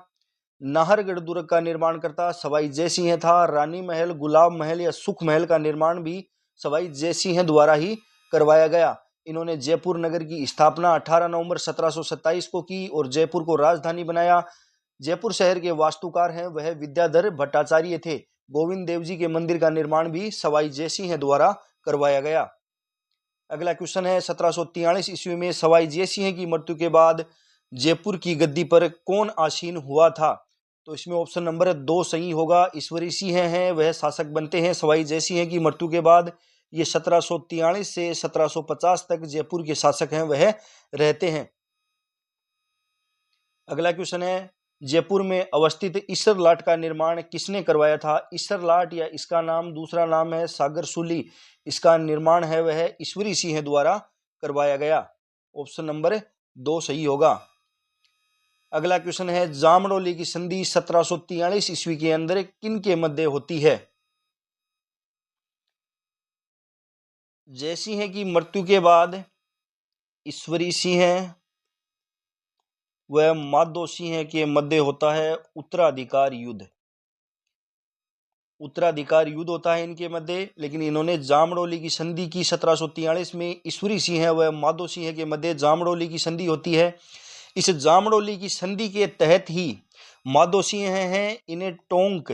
नाहरगढ़ दुर्ग का निर्माण करता सवाई जय सिंह था। रानी महल, गुलाब महल या सुख महल का निर्माण भी सवाई जय सिंह द्वारा ही करवाया गया। इन्होंने जयपुर नगर की स्थापना 18 नवंबर 1727 को की और जयपुर को राजधानी बनाया। जयपुर शहर के वास्तुकार हैं वह विद्याधर भट्टाचार्य थे। गोविंद देव जी के मंदिर का निर्माण भी सवाई जय सिंह द्वारा करवाया गया। अगला क्वेश्चन है, 1743 ईस्वी में सवाई जय सिंह की मृत्यु के बाद जयपुर की गद्दी पर कौन आसीन हुआ था? तो इसमें ऑप्शन नंबर 2 सही होगा। ईश्वरी सिंह हैं वह शासक बनते हैं सवाई जय सिंह की मृत्यु के बाद। ये 1743 से 1750 तक जयपुर के शासक हैं वह रहते हैं। अगला क्वेश्चन है, जयपुर में अवस्थित ईसर लाट का निर्माण किसने करवाया था? ईसर लाट या इसका नाम दूसरा नाम है सागर सूली, इसका निर्माण है वह ईश्वरी सिंह द्वारा करवाया गया। ऑप्शन नंबर 2 सही होगा। अगला क्वेश्चन है, जामडोली की संधि 1743 ईस्वी के अंदर किन के मध्य होती है? जय सिंह की मृत्यु के बाद ईश्वरी सिंह वह माधो सिंह के मध्य होता है उत्तराधिकार युद्ध। उत्तराधिकार युद्ध होता है इनके मध्य, लेकिन इन्होंने जामडोली की संधि की 1743 में। ईश्वरी सिंह वह माधो सिंह के मध्य जामडोली की संधि होती है। इस जामडोली की संधि के तहत ही माधो सिंह हैं इन्हें टोंक,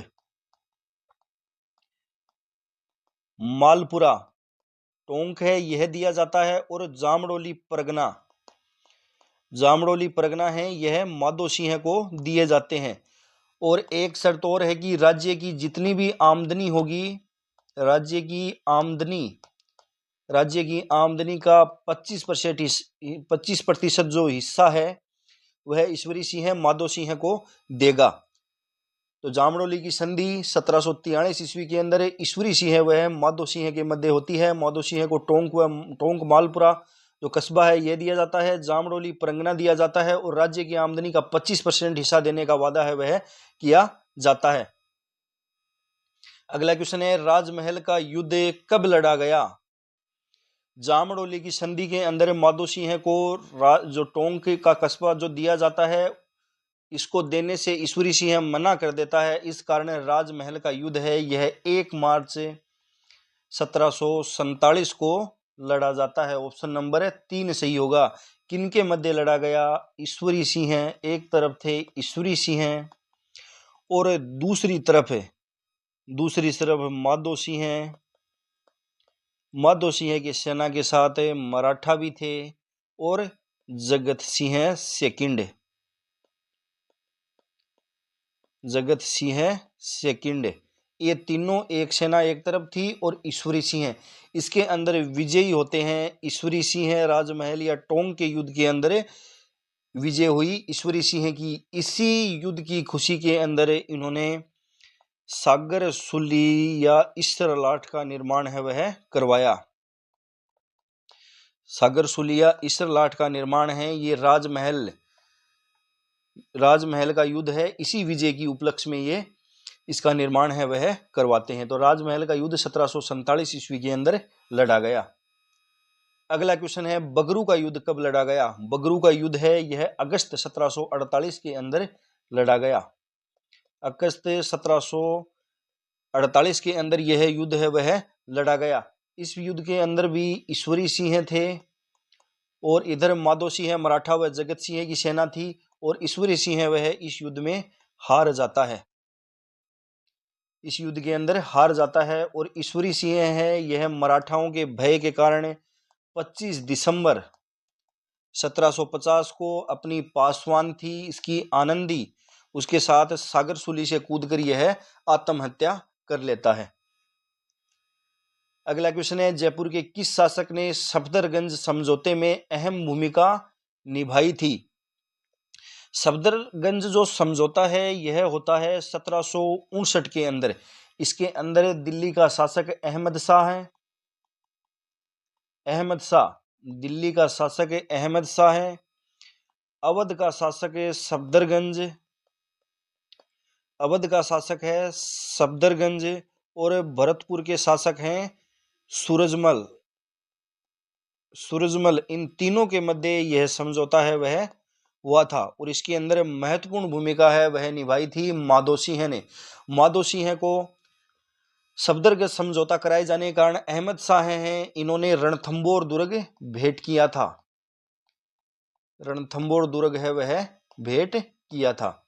मालपुरा, टोंक है यह दिया जाता है और जामडोली परगना है यह माधो सिंह को दिए जाते हैं। और एक शर्त और है कि राज्य की जितनी भी आमदनी होगी, राज्य की आमदनी का 25% जो हिस्सा है वह ईश्वरी सिंह माधो सिंह को देगा। तो जामडोली की संधि 1743 ईस्वी के अंदर ईश्वरी सिंह वह माधो सिंह के मध्य होती है। माधो सिंह को टोंक मालपुरा जो कस्बा है यह दिया जाता है, जामडोली परगना दिया जाता है और राज्य की आमदनी का 25% हिस्सा देने का वादा है वह किया जाता है। अगला क्वेश्चन है, राजमहल का युद्ध कब लड़ा गया? जामडोली की संधि के अंदर माधो सिंह को जो टोंक का कस्बा जो दिया जाता है इसको देने से ईश्वरी सिंह मना कर देता है। इस कारण राजमहल का युद्ध है यह 1 मार्च 1747 को लड़ा जाता है। ऑप्शन नंबर 3 सही होगा। किनके मध्य लड़ा गया? ईश्वरी सिंह एक तरफ थे ईश्वरी सिंह और दूसरी तरफ माधो सिंह की सेना के साथ मराठा भी थे और जगत सिंह सेकंड, ये तीनों एक सेना एक तरफ थी और ईश्वरी सिंह इसके अंदर विजयी होते हैं। ईश्वरी सिंह राजमहल या टोंक के युद्ध के अंदर विजय हुई ईश्वरी सिंह की। इसी युद्ध की खुशी के अंदर इन्होंने सागर सुली या ईसर लाट का निर्माण है वह करवाया। सागर सुली या ईसर लाट का निर्माण है ये राजमहल का युद्ध है, इसी विजय की उपलक्ष्य में ये इसका निर्माण है वह करवाते हैं। तो राजमहल का युद्ध 1747 ईस्वी के अंदर लड़ा गया। अगला क्वेश्चन है, बगरू का युद्ध कब लड़ा गया? बगरू का युद्ध है यह अगस्त 1748 के अंदर लड़ा गया। अगस्त 1748 के अंदर यह युद्ध है वह लड़ा गया। इस युद्ध के अंदर भी ईश्वरी सिंह थे और इधर माधो सिंह मराठा व जगत सिंह की सेना थी और ईश्वरी सिंह वह इस युद्ध में हार जाता है। इस युद्ध के अंदर हार जाता है और ईश्वरी सिंह है यह मराठाओं के भय के कारण 25 दिसंबर 1750 को अपनी पासवान थी इसकी आनंदी उसके साथ सागर सुली से कूदकर यह आत्महत्या कर लेता है। अगला क्वेश्चन है, जयपुर के किस शासक ने सफदरगंज समझौते में अहम भूमिका निभाई थी? सफदरगंज जो समझौता है यह होता है 1759 के अंदर। इसके अंदर दिल्ली का शासक अहमद शाह है। अहमद शाह, दिल्ली का शासक अहमद शाह है। अवध का शासक है सफदरगंज, अवध का शासक है सफदरगंज। और भरतपुर के शासक हैं सूरजमल। सूरजमल, इन तीनों के मध्य यह समझौता है वह हुआ था। और इसके अंदर महत्वपूर्ण भूमिका है वह निभाई थी माधो सिंह ने। माधो सिंह को सफदरगंज समझौता कराए जाने के कारण अहमद शाह हैं, इन्होंने रणथंबोर दुर्ग भेंट किया था। रणथंबोर दुर्ग है वह भेंट किया था।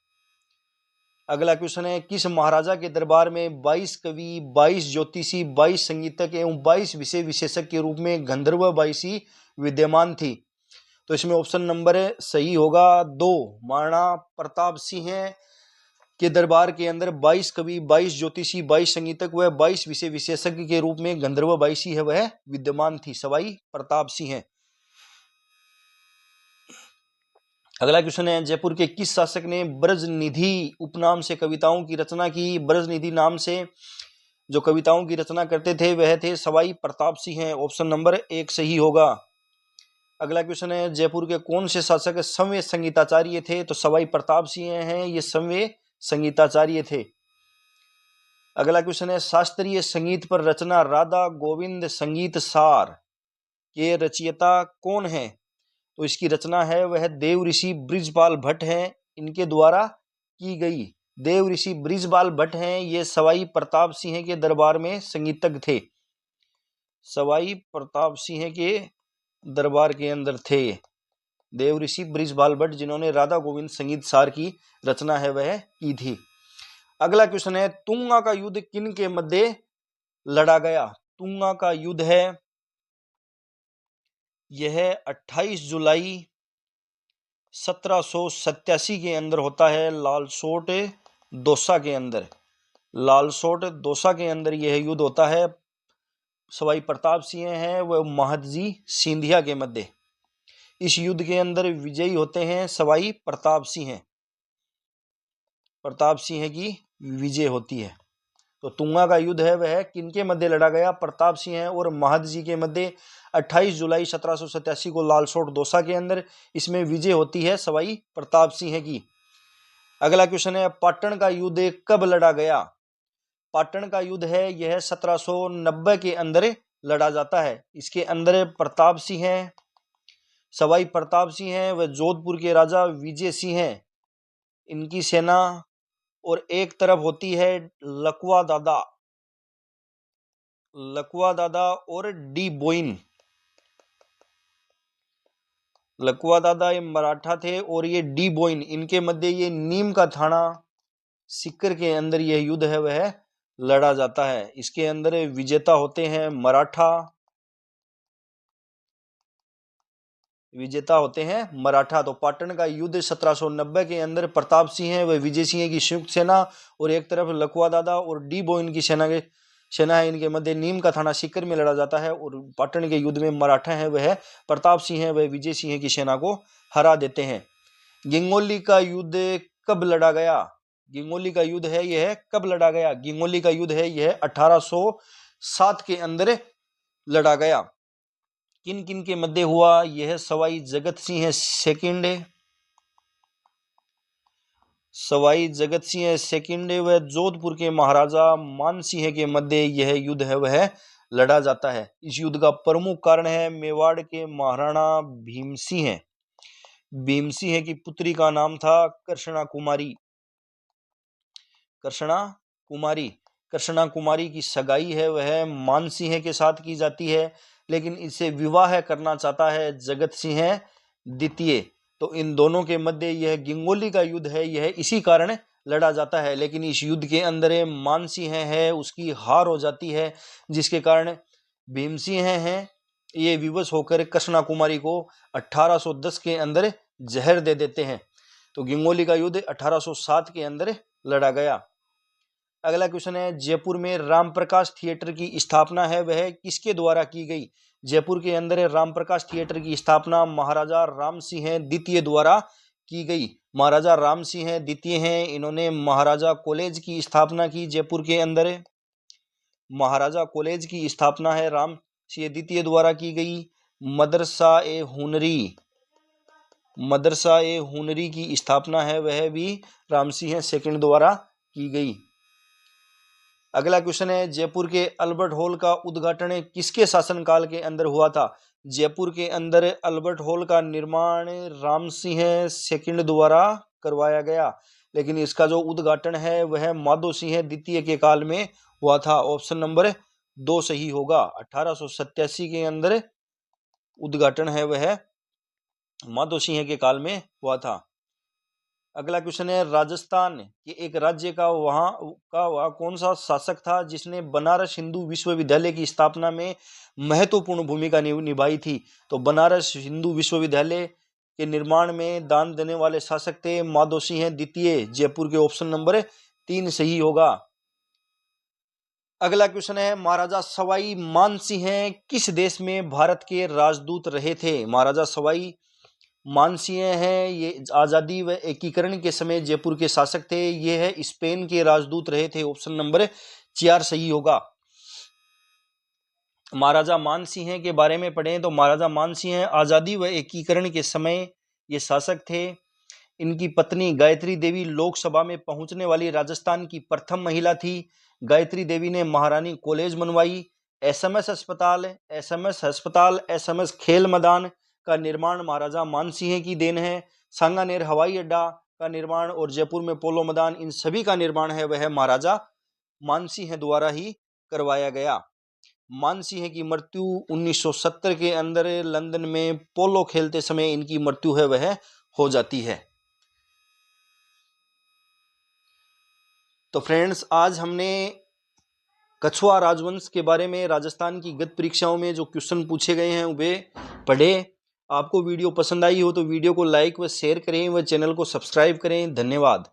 अगला क्वेश्चन है, किस महाराजा के दरबार में 22 कवि, 22 ज्योतिषी, 22 संगीतज्ञ एवं 22 विषय विशेषज्ञ के रूप में गंधर्व 22 विद्यमान थी? तो इसमें ऑप्शन नंबर सही होगा 2, महाराणा प्रताप सिंह के दरबार के अंदर 22 कवि, 22 ज्योतिषी, 22 संगीतज्ञ व 22 विषय विशेषज्ञ के रूप में गंधर्व 22 है वह विद्यमान थी, सवाई प्रताप सिंह है। अगला क्वेश्चन है, जयपुर के किस शासक ने ब्रजनिधि उपनाम से कविताओं की रचना की? ब्रजनिधि नाम से जो कविताओं की रचना करते थे वह थे सवाई प्रताप सिंह है। ऑप्शन नंबर 1 सही होगा। अगला क्वेश्चन है, जयपुर के कौन से शासक संवेद संगीताचार्य थे? तो सवाई प्रताप सिंह हैं, ये संवेद संगीताचार्य थे। अगला क्वेश्चन है, शास्त्रीय संगीत पर रचना राधा गोविंद संगीत सार के रचयिता कौन है? तो इसकी रचना है वह देव ऋषि बृजपाल भट्ट हैं, इनके द्वारा की गई। देव ऋषि बृजपाल भट्ट हैं, ये सवाई प्रताप सिंह के दरबार में संगीतज्ञ थे। सवाई प्रताप सिंह के दरबार के अंदर थे देव ऋषि बृजपाल भट्ट, जिन्होंने राधा गोविंद संगीत सार की रचना है वह की थी। अगला क्वेश्चन है, तुंगा का युद्ध किन के मध्य लड़ा गया? तुंगा का युद्ध है यह 28 जुलाई 1787 के अंदर होता है, लालसोट दौसा के अंदर। लालसोट दौसा के अंदर यह युद्ध होता है। सवाई प्रताप सिंह है वह महादजी सिंधिया के मध्य। इस युद्ध के अंदर विजयी होते हैं सवाई प्रताप सिंह। प्रताप सिंह की विजय होती है। तो तुंगा का युद्ध है वह किनके मध्य लड़ा गया? प्रताप सिंह और महादजी के मध्य 28 जुलाई 1787 को लालसोट दौसा के अंदर। इसमें विजय होती है सवाई प्रताप सिंह की। अगला क्वेश्चन है, पाटन का युद्ध कब लड़ा गया? पाटन का युद्ध है यह 1790 के अंदर लड़ा जाता है। इसके अंदर प्रताप सिंह है, सवाई प्रताप सिंह है व जोधपुर के राजा विजय सिंह है, इनकी सेना। और एक तरफ होती है लकवा दादा, लकवा दादा और डी बोइन। लकवा दादा ये मराठा थे और ये डी बोइन, इनके मध्य ये नीम का थाना सीकर के अंदर यह युद्ध है वह लड़ा जाता है। इसके अंदर विजेता होते हैं मराठा, विजेता होते हैं मराठा। तो पाटन का युद्ध 1790 के अंदर प्रताप सिंह है व विजय सिंह की संयुक्त सेना और एक तरफ लकवा दादा और डी बोइन की सेना है, इनके मध्य नीम का थाना सीकर में लड़ा जाता है। और पाटन के युद्ध में मराठा है वह प्रताप सिंह है वह विजय सिंह की सेना को हरा देते हैं। गिंगोली का युद्ध कब लड़ा गया? गिंगोली का युद्ध है यह कब लड़ा गया? गिंगोली का युद्ध है यह 1807 के अंदर लड़ा गया। किन किन के मध्य हुआ? यह सवाई जगत सिंह सेकंड, सवाई जगत सिंह सेकंड व जोधपुर के महाराजा मान सिंह के मध्य यह युद्ध है वह लड़ा जाता है। इस युद्ध का प्रमुख कारण है मेवाड़ के महाराणा भीम सिंह। भीम सिंह की पुत्री का नाम था कृष्णा कुमारी। कृष्णा कुमारी, कृष्णा कुमारी की सगाई है वह मान सिंह के साथ की जाती है, लेकिन इसे विवाह करना चाहता है जगत सिंह द्वितीय। तो इन दोनों के मध्य यह गिंगोली का युद्ध है यह इसी कारण लड़ा जाता है। लेकिन इस युद्ध के अंदर मान सिंह है उसकी हार हो जाती है, जिसके कारण भीम सिंह है ये विवश होकर कृष्णा कुमारी को 1810 के अंदर जहर दे देते हैं। तो गिंगोली का युद्ध 1807 के अंदर लड़ा गया। अगला क्वेश्चन है, जयपुर में रामप्रकाश थिएटर की स्थापना है वह किसके द्वारा की गई? जयपुर के अंदर रामप्रकाश थिएटर की स्थापना महाराजा राम सिंह द्वितीय द्वारा की गई। महाराजा राम सिंह द्वितीय हैं, इन्होंने महाराजा कॉलेज की स्थापना की जयपुर के अंदर। महाराजा कॉलेज की स्थापना है राम सिंह द्वितीय द्वारा की गई। मदरसा ए हुनरी की स्थापना है वह भी राम सिंह सेकंड द्वारा की गई। अगला क्वेश्चन है, जयपुर के अल्बर्ट हॉल का उद्घाटन किसके शासनकाल के अंदर हुआ था? जयपुर के अंदर अल्बर्ट हॉल का निर्माण राम सिंह सेकंड द्वारा करवाया गया, लेकिन इसका जो उद्घाटन है वह माधो सिंह द्वितीय के काल में हुआ था। ऑप्शन नंबर 2 सही होगा। 1887 के अंदर उद्घाटन है वह माधो सिंह के काल में हुआ था। अगला क्वेश्चन है, राजस्थान के एक राज्य का वहाँ कौन सा शासक था जिसने बनारस हिंदू विश्वविद्यालय की स्थापना में महत्वपूर्ण भूमिका निभाई थी? तो बनारस हिंदू विश्वविद्यालय के निर्माण में दान देने वाले शासक थे माधो सिंह द्वितीय। जयपुर के ऑप्शन नंबर 3 सही होगा। अगला क्वेश्चन है, महाराजा सवाई मानसिंह किस देश में भारत के राजदूत रहे थे? महाराजा सवाई मानसिंह हैं, ये आज़ादी व एकीकरण के समय जयपुर के शासक थे। ये है स्पेन के राजदूत रहे थे। ऑप्शन नंबर 4 सही होगा। महाराजा मानसिंह के बारे में पढ़ें तो महाराजा मानसिंह आज़ादी व एकीकरण के समय ये शासक थे। इनकी पत्नी गायत्री देवी लोकसभा में पहुंचने वाली राजस्थान की प्रथम महिला थी। गायत्री देवी ने महारानी कॉलेज बनवाई। एसएमएस अस्पताल, एसएमएस खेल मैदान का निर्माण महाराजा मानसिंह की देन है। सांगानेर हवाई अड्डा का निर्माण और जयपुर में पोलो मैदान, इन सभी का निर्माण है वह महाराजा मानसिंह द्वारा ही करवाया गया। मानसिंह की मृत्यु 1970 के अंदर लंदन में पोलो खेलते समय इनकी मृत्यु है वह हो जाती है। तो फ्रेंड्स, आज हमने कछवाहा राजवंश के बारे में राजस्थान की गत परीक्षाओं में जो क्वेश्चन पूछे गए हैं वे पढ़े। आपको वीडियो पसंद आई हो तो वीडियो को लाइक व शेयर करें व चैनल को सब्सक्राइब करें। धन्यवाद।